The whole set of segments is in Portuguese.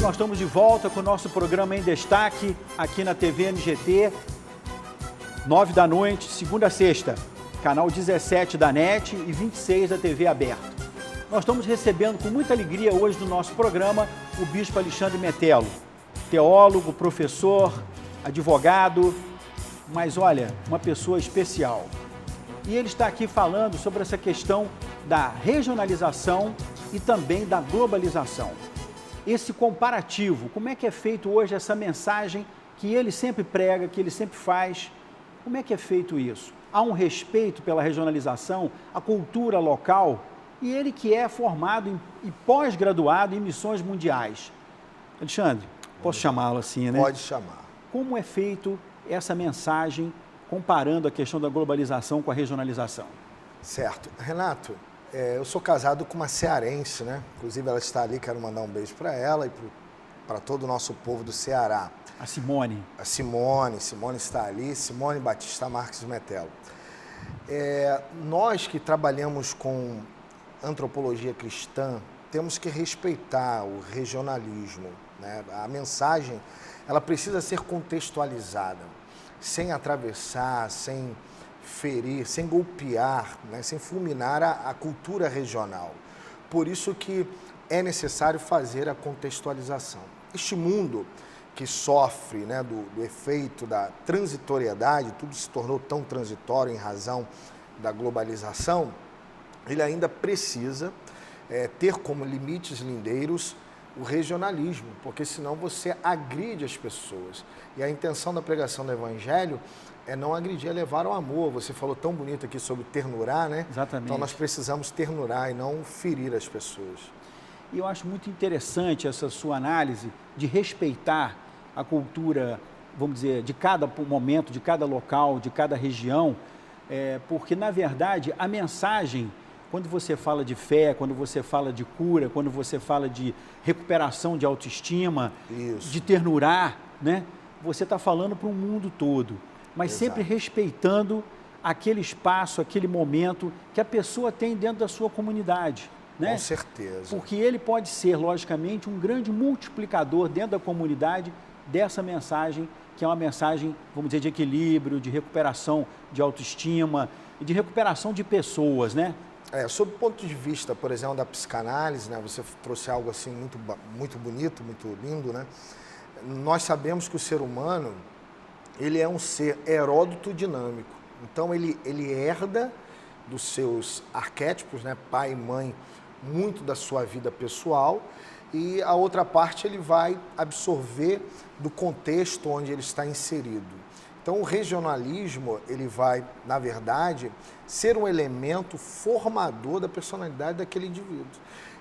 nós estamos de volta com o nosso programa Em Destaque, aqui na TV NGT, 9 da noite, segunda a sexta, canal 17 da NET e 26 da TV Aberta. Nós estamos recebendo com muita alegria hoje no nosso programa o Bispo Alexandre Metelo, teólogo, professor, advogado, mas olha, uma pessoa especial. E ele está aqui falando sobre essa questão da regionalização e também da globalização. Esse comparativo, como é que é feito hoje essa mensagem que ele sempre prega, que ele sempre faz? Como é que é feito isso? Há um respeito pela regionalização, a cultura local, e ele que é formado e pós-graduado em missões mundiais. Alexandre, posso chamá-lo assim, né? Pode chamar. Como é feito essa mensagem comparando a questão da globalização com a regionalização? Certo. Renato, eu sou casado com uma cearense, né? Inclusive ela está ali, quero mandar um beijo para ela e para todo o nosso povo do Ceará. A Simone. A Simone está ali, Simone Batista Marques Metelo. Nós que trabalhamos com antropologia cristã, temos que respeitar o regionalismo, né? A mensagem, ela precisa ser contextualizada, sem atravessar, sem ferir, sem golpear, né? Sem fulminar a cultura regional. Por isso que é necessário fazer a contextualização. Este mundo que sofre, né, do efeito da transitoriedade, tudo se tornou tão transitório em razão da globalização, ele ainda precisa ter como limites lindeiros o regionalismo, porque senão você agride as pessoas. E a intenção da pregação do Evangelho é não agredir, é levar ao amor. Você falou tão bonito aqui sobre ternurar, né? Exatamente. Então nós precisamos ternurar e não ferir as pessoas. E eu acho muito interessante essa sua análise de respeitar a cultura, vamos dizer, de cada momento, de cada local, de cada região, porque, na verdade, a mensagem, quando você fala de fé, quando você fala de cura, quando você fala de recuperação de autoestima, Isso. de ternurar, né? Você está falando para o mundo todo, mas Exato. sempre respeitando aquele espaço, aquele momento que a pessoa tem dentro da sua comunidade. Né? Com certeza. Porque ele pode ser, logicamente, um grande multiplicador dentro da comunidade dessa mensagem, que é uma mensagem, vamos dizer, de equilíbrio, de recuperação de autoestima e de recuperação de pessoas, né? Sob o ponto de vista, por exemplo, da psicanálise, né, você trouxe algo assim muito bonito, muito lindo, né? Nós sabemos que o ser humano, ele é um ser eródoto dinâmico. Então, ele herda dos seus arquétipos, né, pai e mãe, muito da sua vida pessoal, e a outra parte ele vai absorver do contexto onde ele está inserido. Então, o regionalismo, ele vai, na verdade, ser um elemento formador da personalidade daquele indivíduo.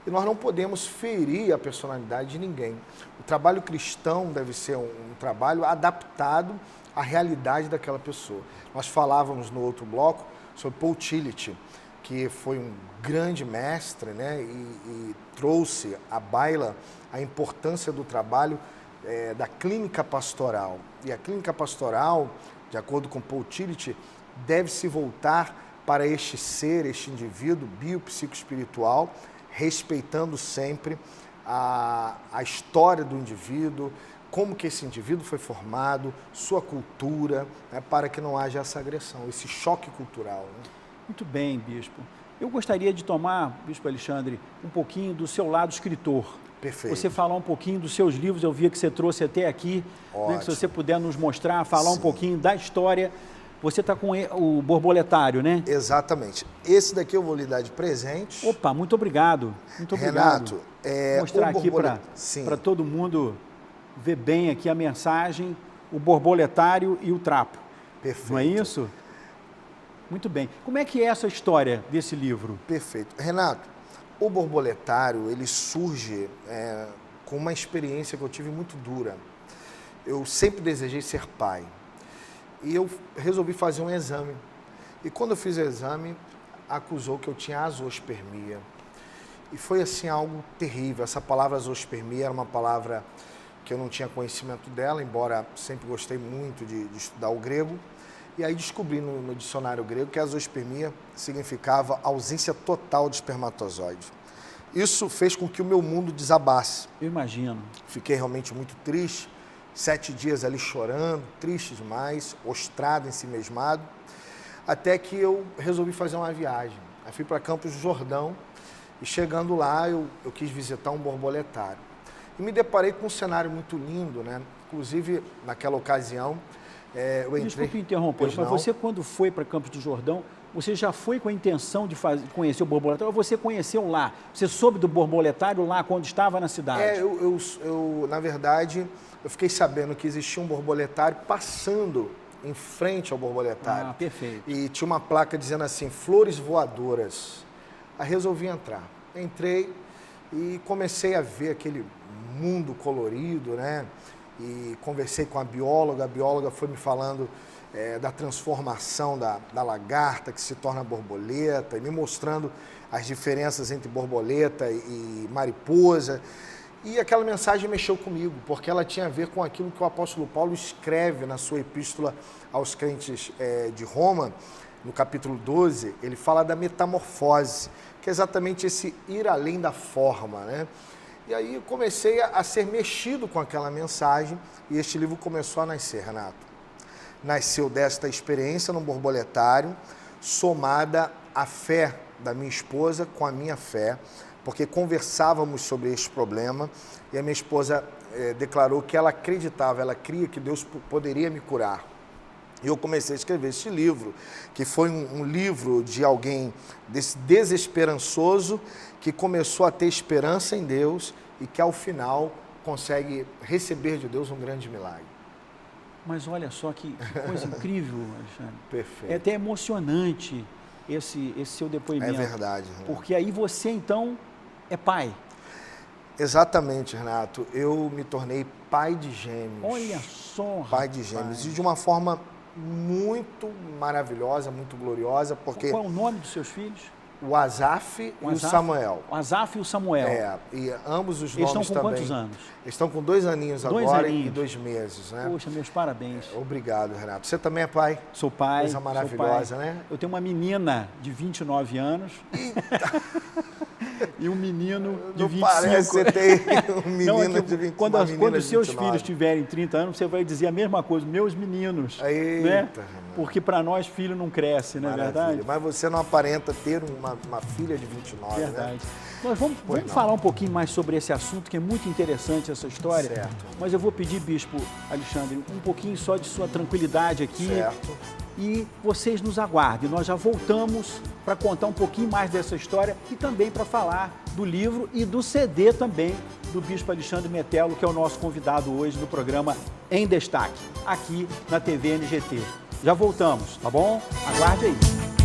E nós não podemos ferir a personalidade de ninguém. O trabalho cristão deve ser um trabalho adaptado à realidade daquela pessoa. Nós falávamos no outro bloco sobre Paul Tillich, que foi um grande mestre, né, e trouxe à baila a importância do trabalho da clínica pastoral. E a clínica pastoral, de acordo com Paul Tillich, deve se voltar para este ser, este indivíduo biopsicoespiritual, respeitando sempre a história do indivíduo, como que esse indivíduo foi formado, sua cultura, né, para que não haja essa agressão, esse choque cultural, né? Muito bem, Bispo. Eu gostaria de tomar, Bispo Alexandre, um pouquinho do seu lado escritor. Perfeito. Você falar um pouquinho dos seus livros, eu via que você trouxe até aqui, né, que se você puder nos mostrar, falar Sim. um pouquinho da história. Você está com o Borboletário, né? Exatamente. Esse daqui eu vou lhe dar de presente. Opa, muito obrigado. Muito obrigado. Renato, Vou mostrar aqui para todo mundo ver bem aqui a mensagem, o Borboletário e o Trapo. Perfeito. Não é isso? Muito bem. Como é que é essa história desse livro? Perfeito. Renato, o Borboletário, ele surge com uma experiência que eu tive muito dura. Eu sempre desejei ser pai. E eu resolvi fazer um exame. E quando eu fiz o exame, acusou que eu tinha azoospermia. E foi assim algo terrível. Essa palavra azoospermia era uma palavra que eu não tinha conhecimento dela, embora sempre gostei muito de estudar o grego. E aí descobri no dicionário grego que a azoospermia significava ausência total de espermatozoide. Isso fez com que o meu mundo desabasse. Eu imagino. Fiquei realmente muito triste, 7 dias ali chorando, triste demais, prostrado, ensimesmado, até que eu resolvi fazer uma viagem. Eu fui para Campos do Jordão e chegando lá eu quis visitar um borboletário. E me deparei com um cenário muito lindo, né? Inclusive, naquela ocasião, eu entrei... Desculpe interromper, mas você quando foi para Campos do Jordão, você já foi com a intenção de conhecer o borboletário ou você conheceu lá? Você soube do borboletário lá quando estava na cidade? Na verdade, eu fiquei sabendo que existia um borboletário passando em frente ao borboletário. Ah, perfeito. E tinha uma placa dizendo assim, flores voadoras. Aí resolvi entrar. Entrei e comecei a ver aquele mundo colorido, né? E conversei com a bióloga foi me falando da transformação da lagarta que se torna borboleta e me mostrando as diferenças entre borboleta e mariposa. E aquela mensagem mexeu comigo, porque ela tinha a ver com aquilo que o apóstolo Paulo escreve na sua epístola aos crentes de Roma, no capítulo 12, ele fala da metamorfose, que é exatamente esse ir além da forma, né? E aí eu comecei a ser mexido com aquela mensagem e este livro começou a nascer, Renato. Nasceu desta experiência no borboletário, somada à fé da minha esposa com a minha fé, porque conversávamos sobre este problema e a minha esposa declarou que ela acreditava, ela cria que Deus poderia me curar. E eu comecei a escrever este livro, que foi um livro de alguém desesperançoso, que começou a ter esperança em Deus e que ao final consegue receber de Deus um grande milagre. Mas olha só que coisa incrível, Alexandre. Perfeito. É até emocionante esse seu depoimento. É verdade, Renato. Porque aí você então é pai. Exatamente, Renato. Eu me tornei pai de gêmeos. Olha só, pai de gêmeos. E de uma forma muito maravilhosa, muito gloriosa, porque... Qual é o nome dos seus filhos? O Asaf e o Samuel. O Asaf e o Samuel. E ambos os Eles nomes também. Eles estão com quantos anos? Eles estão com 2 aninhos agora e 2 meses, né? Poxa, meus parabéns. Obrigado, Renato. Você também é pai? Sou pai. Coisa maravilhosa, né? Eu tenho uma menina de 29 anos. E um menino de 25. Parece que você tem um menino de 25. Quando os seus filhos tiverem 30 anos, você vai dizer a mesma coisa, meus meninos. Eita, né? Porque para nós, filho não cresce, não é verdade? Mas você não aparenta ter uma filha de 29, verdade. Né? Nós vamos falar um pouquinho mais sobre esse assunto, que é muito interessante essa história. Certo. Mas eu vou pedir, Bispo Alexandre, um pouquinho só de sua tranquilidade aqui. Certo. E vocês nos aguardem. Nós já voltamos para contar um pouquinho mais dessa história e também para falar do livro e do CD também do Bispo Alexandre Metelo, que é o nosso convidado hoje no programa Em Destaque, aqui na TV NGT. Já voltamos, tá bom? Aguarde aí.